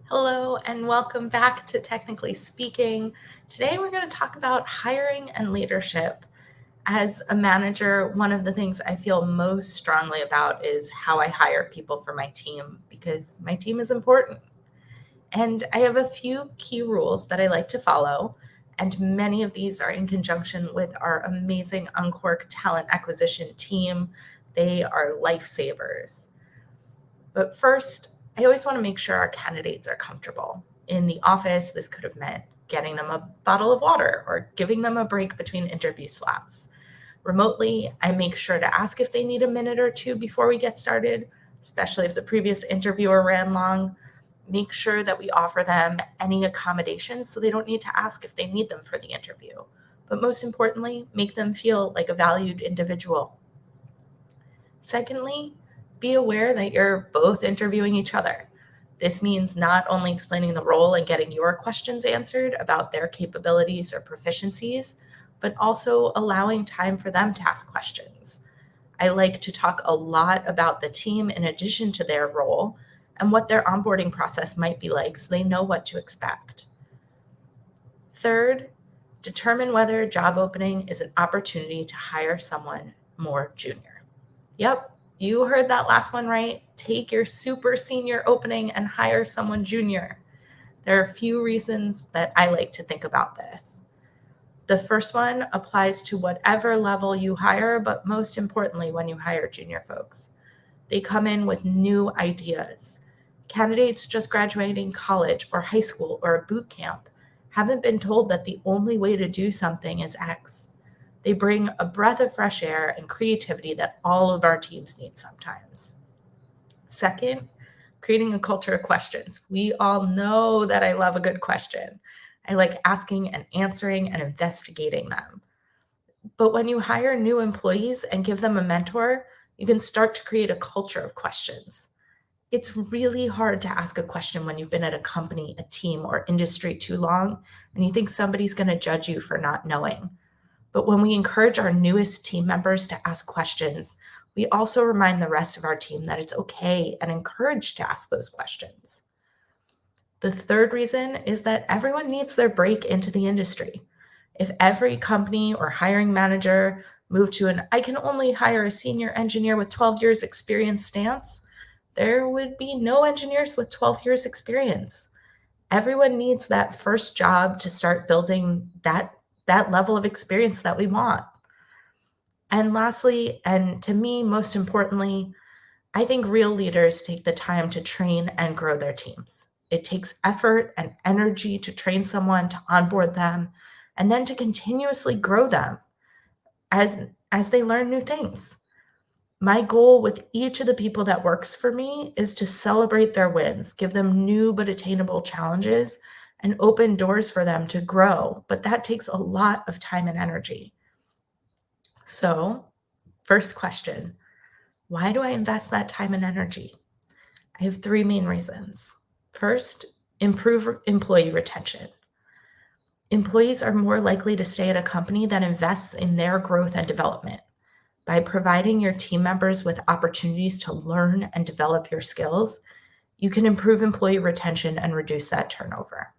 Hello and welcome back to Technically Speaking. Today we're going to talk about hiring and leadership. As a manager, one of the things I feel most strongly about is how I hire people for my team because my team is important. And I have a few key rules that I like to follow, and many of these are in conjunction with our amazing Uncork talent acquisition team. They are lifesavers. But first, I always want to make sure our candidates are comfortable. In the office, this could have meant getting them a bottle of water or giving them a break between interview slots. Remotely, I make sure to ask if they need a minute or two before we get started, especially if the previous interviewer ran long. Make sure that we offer them any accommodations so they don't need to ask if they need them for the interview. But most importantly, make them feel like a valued individual. Secondly, be aware that you're both interviewing each other. This means not only explaining the role and getting your questions answered about their capabilities or proficiencies, but also allowing time for them to ask questions. I like to talk a lot about the team in addition to their role and what their onboarding process might be like so they know what to expect. Third, determine whether a job opening is an opportunity to hire someone more junior. Yep, you heard that last one right. Take your super senior opening and hire someone junior. There are a few reasons that I like to think about this. The first one applies to whatever level you hire, but most importantly, when you hire junior folks. They come in with new ideas. Candidates just graduating college or high school or a boot camp haven't been told that the only way to do something is X. They bring a breath of fresh air and creativity that all of our teams need sometimes. Second, creating a culture of questions. We all know that I love a good question. I like asking and answering and investigating them. But when you hire new employees and give them a mentor, you can start to create a culture of questions. It's really hard to ask a question when you've been at a company, a team, or industry too long, and you think somebody's going to judge you for not knowing. But when we encourage our newest team members to ask questions, we also remind the rest of our team that it's okay and encouraged to ask those questions. The third reason is that everyone needs their break into the industry. If every company or hiring manager moved to an I can only hire a senior engineer with 12 years experience stance, there would be no engineers with 12 years experience. Everyone needs that first job to start building that level of experience that we want. And lastly, and to me, most importantly, I think real leaders take the time to train and grow their teams. It takes effort and energy to train someone, to onboard them, and then to continuously grow them as they learn new things. My goal with each of the people that works for me is to celebrate their wins, give them new but attainable challenges, and open doors for them to grow. But that takes a lot of time and energy. So, first question, why do I invest that time and energy? I have three main reasons. First, improve employee retention. Employees are more likely to stay at a company that invests in their growth and development. By providing your team members with opportunities to learn and develop your skills, you can improve employee retention and reduce that turnover.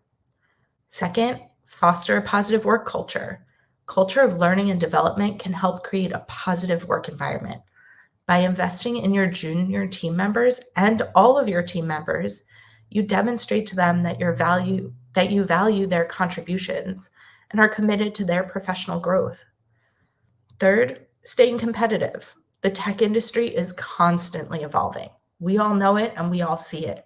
Second, foster a positive work culture. Culture of learning and development can help create a positive work environment. By investing in your junior team members and all of your team members, you demonstrate to them that you value their contributions and are committed to their professional growth. Third, staying competitive. The tech industry is constantly evolving. We all know it and we all see it.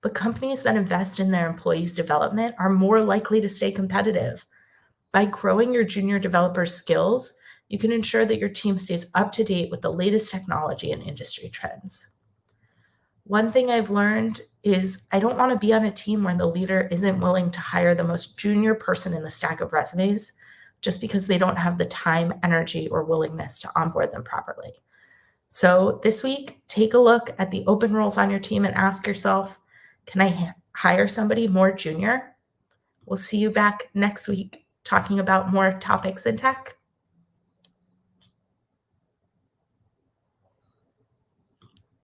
But companies that invest in their employees' development are more likely to stay competitive. By growing your junior developers' skills, you can ensure that your team stays up to date with the latest technology and industry trends. One thing I've learned is I don't want to be on a team where the leader isn't willing to hire the most junior person in the stack of resumes just because they don't have the time, energy, or willingness to onboard them properly. So this week, take a look at the open roles on your team and ask yourself, can I hire somebody more junior? We'll see you back next week talking about more topics in tech.